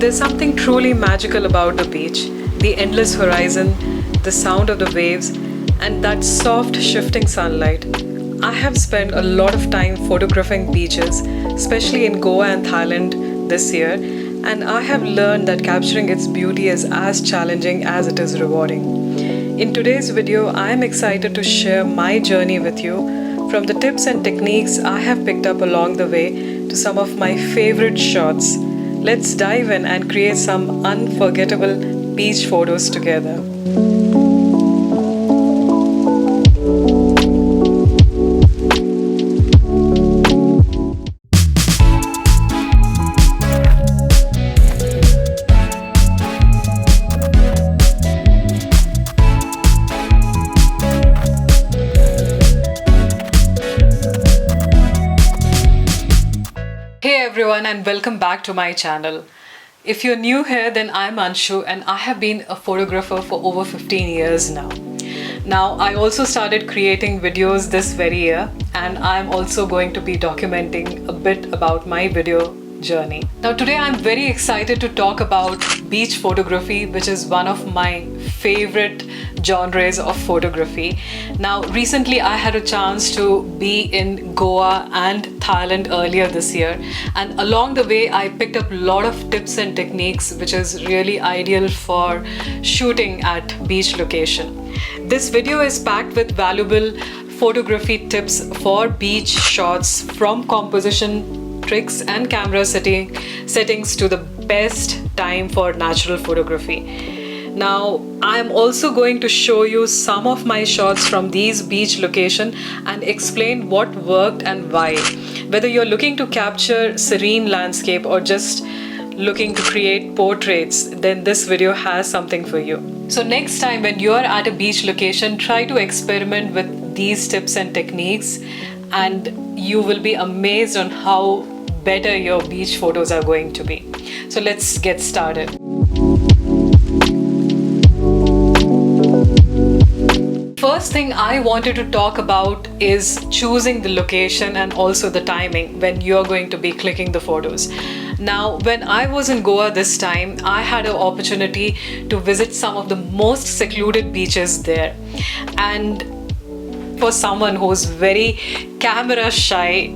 There's something truly magical about the beach, the endless horizon, the sound of the waves, and that soft shifting sunlight. I have spent a lot of time photographing beaches, especially in Goa and Thailand this year, and I have learned that capturing its beauty is as challenging as it is rewarding. In today's video, I am excited to share my journey with you, from the tips and techniques I have picked up along the way to some of my favorite shots. Let's dive in and create some unforgettable beach photos together. Hey everyone, and welcome back to my channel. If you're new here, then I'm Anshu and I have been a photographer for over 15 years now. Now, I also started creating videos this very year, and I'm also going to be documenting a bit about my video journey. Now, today I'm very excited to talk about beach photography, which is one of my favorite genres of photography. Now, recently I had a chance to be in Goa and Thailand earlier this year, and along the way I picked up a lot of tips and techniques which is really ideal for shooting at beach location. This video is packed with valuable photography tips for beach shots, from composition tricks and camera settings to the best time for natural photography. Now, I'm also going to show you some of my shots from these beach locations and explain what worked and why. Whether you're looking to capture serene landscape or just looking to create portraits, then this video has something for you. So next time when you're at a beach location, try to experiment with these tips and techniques, and you will be amazed on how better your beach photos are going to be. So let's get started. First thing I wanted to talk about is choosing the location and also the timing when you're going to be clicking the photos. Now, when I was in Goa this time, I had an opportunity to visit some of the most secluded beaches there. And for someone who's very camera shy,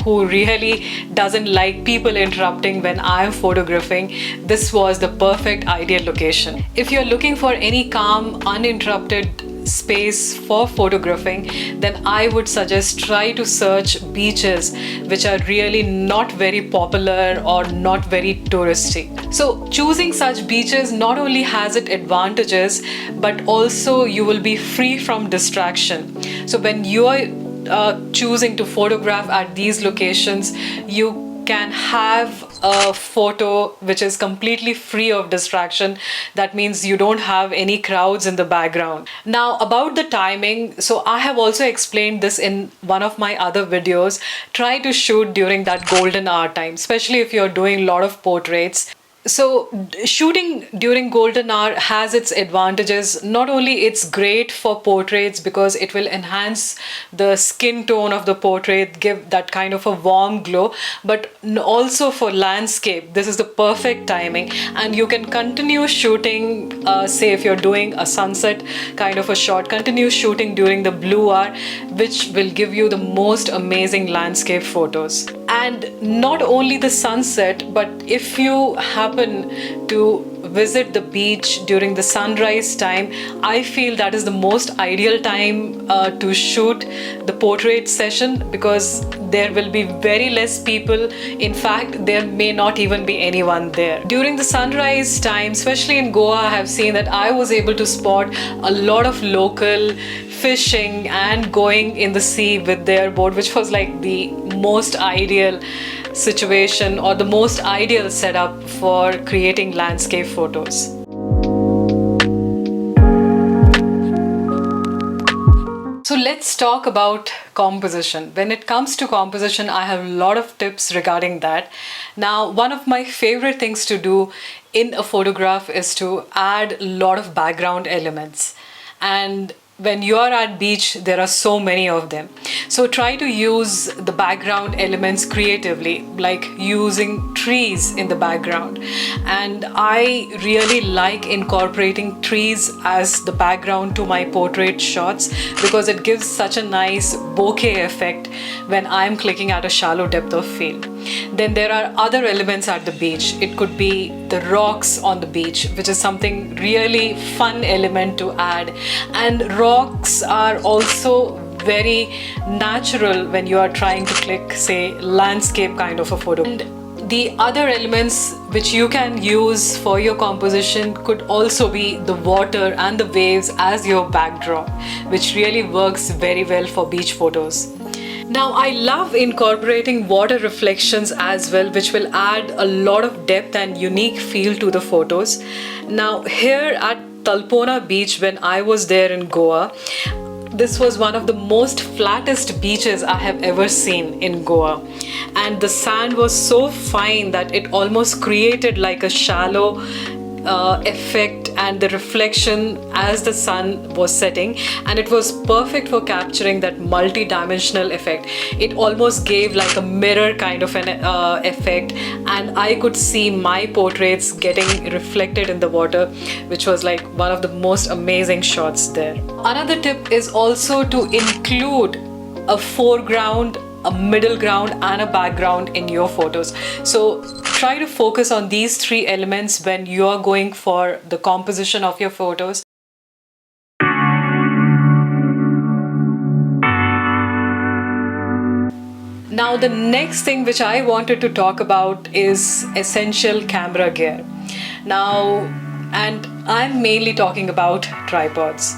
who really doesn't like people interrupting when I'm photographing, this was the perfect ideal location. If you're looking for any calm, uninterrupted space for photographing, then I would suggest try to search beaches which are really not very popular or not very touristy. So choosing such beaches not only has its advantages, but also you will be free from distraction. So when you are choosing to photograph at these locations, you can have a photo which is completely free of distraction. That means you don't have any crowds in the background. Now, about the timing, so I have also explained this in one of my other videos. Try to shoot during that golden hour time, especially if you're doing a lot of portraits. So shooting during golden hour has its advantages. Not only it's great for portraits because it will enhance the skin tone of the portrait, give that kind of a warm glow, but also for landscape, this is the perfect timing. And you can continue shooting, say if you're doing a sunset kind of a shot, continue shooting during the blue hour, which will give you the most amazing landscape photos. And not only the sunset, but if you happen to visit the beach during the sunrise time, I feel that is the most ideal time to shoot the portrait session, because there will be very less people. In fact, there may not even be anyone there. During the sunrise time, especially in Goa, I have seen that I was able to spot a lot of local fishing and going in the sea with their boat, which was like the most ideal situation or the most ideal setup for creating landscape photos. So let's talk about composition. When it comes to composition, I have a lot of tips regarding that. Now, one of my favorite things to do in a photograph is to add a lot of background elements. And when you are at beach, there are so many of them. So try to use the background elements creatively, like using trees in the background, and I really like incorporating trees as the background to my portrait shots because it gives such a nice bokeh effect when I'm clicking at a shallow depth of field. Then there are other elements at the beach. It could be the rocks on the beach, which is something really fun element to add, and rocks are also very natural when you are trying to click, say, landscape kind of a photo. And the other elements which you can use for your composition could also be the water and the waves as your backdrop, which really works very well for beach photos. Now, I love incorporating water reflections as well, which will add a lot of depth and unique feel to the photos. Now, here at Talpona Beach, when I was there in Goa, this was one of the most flattest beaches I have ever seen in Goa. And the sand was so fine that it almost created like a shallow effect and the reflection as the sun was setting, and it was perfect for capturing that multi-dimensional effect. It almost gave like a mirror kind of an effect, and I could see my portraits getting reflected in the water, which was like one of the most amazing shots there. Another tip is also to include a foreground, a middle ground and a background in your photos. So try to focus on these three elements when you're going for the composition of your photos. Now, the next thing which I wanted to talk about is essential camera gear. Now, and I'm mainly talking about tripods.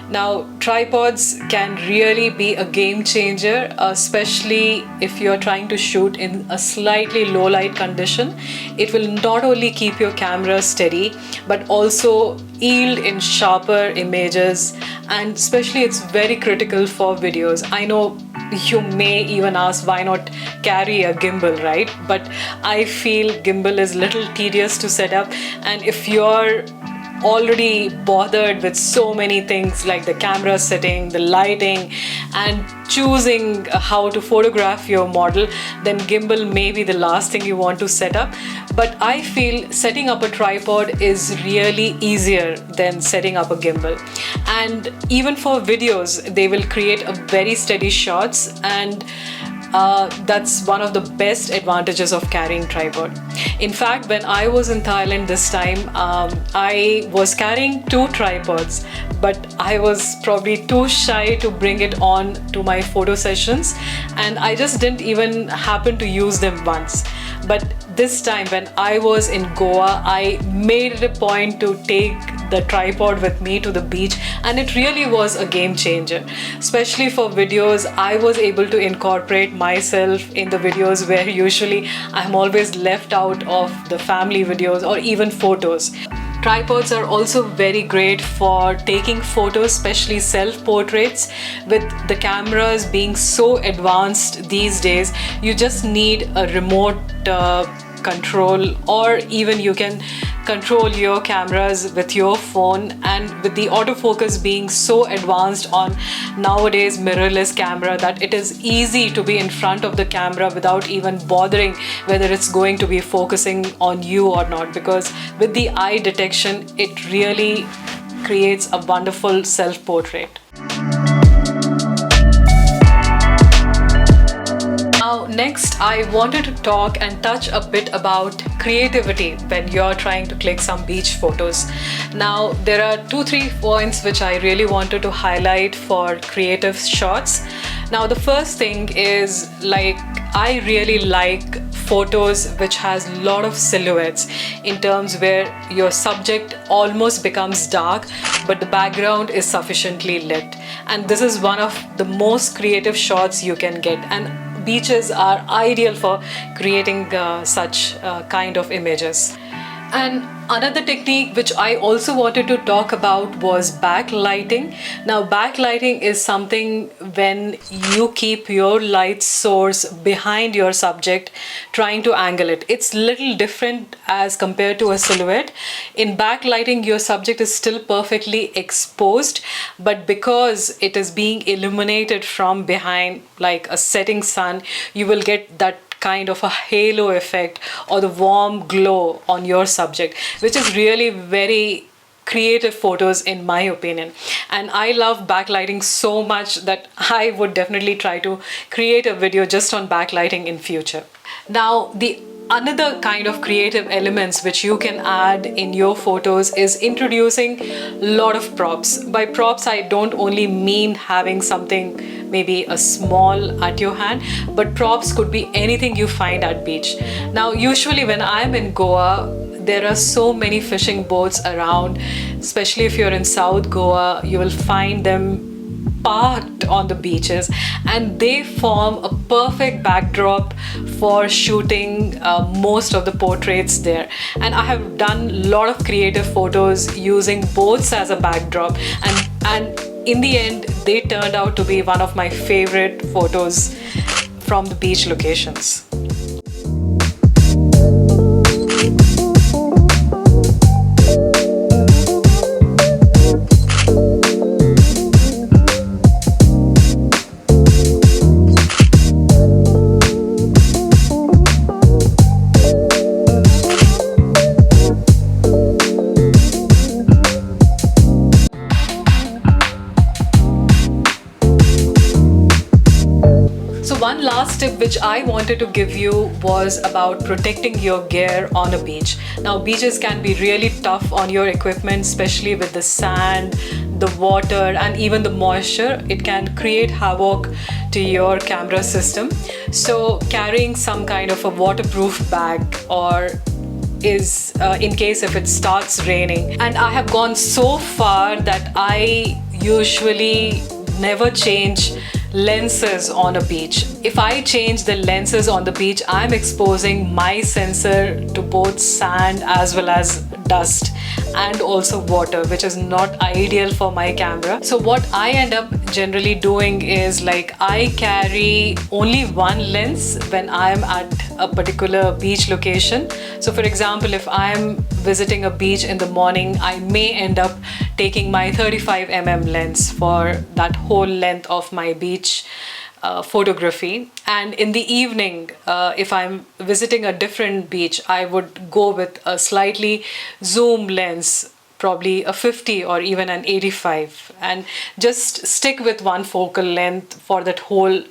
Now, tripods can really be a game changer, especially if you're trying to shoot in a slightly low light condition. It will not only keep your camera steady, but also yield in sharper images, and especially it's very critical for videos. I know you may even ask, why not carry a gimbal, right? But I feel gimbal is a little tedious to set up, and if you're already bothered with so many things like the camera setting, the lighting, and choosing how to photograph your model, then gimbal may be the last thing you want to set up. But I feel setting up a tripod is really easier than setting up a gimbal. And even for videos, they will create a very steady shots, and that's one of the best advantages of carrying tripod. In fact, when I was in Thailand this time, I was carrying 2 tripods, but I was probably too shy to bring it on to my photo sessions, and I just didn't even happen to use them once. But this time when I was in Goa, I made it a point to take the tripod with me to the beach, and it really was a game changer. Especially for videos, I was able to incorporate myself in the videos where usually I'm always left out of the family videos or even photos. Tripods are also very great for taking photos, especially self-portraits. With the cameras being so advanced these days, you just need a remote control, or even you can control your cameras with your phone. And with the autofocus being so advanced on nowadays mirrorless camera, that it is easy to be in front of the camera without even bothering whether it's going to be focusing on you or not, because with the eye detection it really creates a wonderful self-portrait. Now, next I wanted to talk and touch a bit about creativity when you're trying to click some beach photos. Now, there are 2-3 points which I really wanted to highlight for creative shots. Now, the first thing is, like, I really like photos which has a lot of silhouettes, in terms where your subject almost becomes dark but the background is sufficiently lit, and this is one of the most creative shots you can get, and beaches are ideal for creating such kind of images. And another technique which I also wanted to talk about was backlighting. Now, backlighting is something when you keep your light source behind your subject, trying to angle it. It's little different as compared to a silhouette. In backlighting, your subject is still perfectly exposed, but because it is being illuminated from behind like a setting sun, you will get that kind of a halo effect or the warm glow on your subject, which is really very creative photos in my opinion. And I love backlighting so much that I would definitely try to create a video just on backlighting in future. Now, the another kind of creative elements which you can add in your photos is introducing a lot of props. By props, I don't only mean having something maybe a small at your hand, but props could be anything you find at beach. Now, usually when I'm in Goa, there are so many fishing boats around, especially if you're in South Goa, you will find them parked on the beaches, and they form a perfect backdrop for shooting most of the portraits there. And I have done a lot of creative photos using boats as a backdrop, and in the end they turned out to be one of my favorite photos from the beach locations. One last tip which I wanted to give you was about protecting your gear on a beach. Now, beaches can be really tough on your equipment, especially with the sand, the water, and even the moisture. It can create havoc to your camera system. So carrying some kind of a waterproof bag or is in case if it starts raining. And I have gone so far that I usually never change lenses on a beach. If I change the lenses on the beach, I'm exposing my sensor to both sand as well as dust and also water, which is not ideal for my camera. So what I end up generally doing is like I carry only one lens when I'm at a particular beach location. So for example, if I'm visiting a beach in the morning, I may end up taking my 35mm lens for that whole length of my beach photography. And in the evening, if I'm visiting a different beach, I would go with a slightly zoom lens, probably a 50 or even an 85, and just stick with one focal length for that whole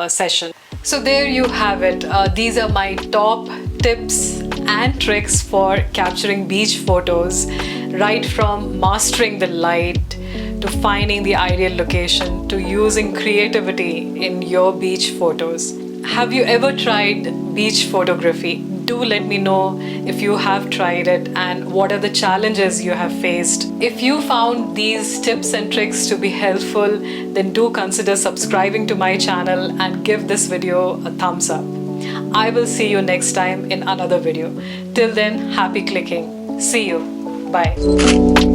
session. So there you have it. These are my top tips and tricks for capturing beach photos, right from mastering the light to finding the ideal location to using creativity in your beach photos. Have you ever tried beach photography? Do let me know if you have tried it and what are the challenges you have faced. If you found these tips and tricks to be helpful, then do consider subscribing to my channel and give this video a thumbs up. I will see you next time in another video. Till then, happy clicking. See you. Bye.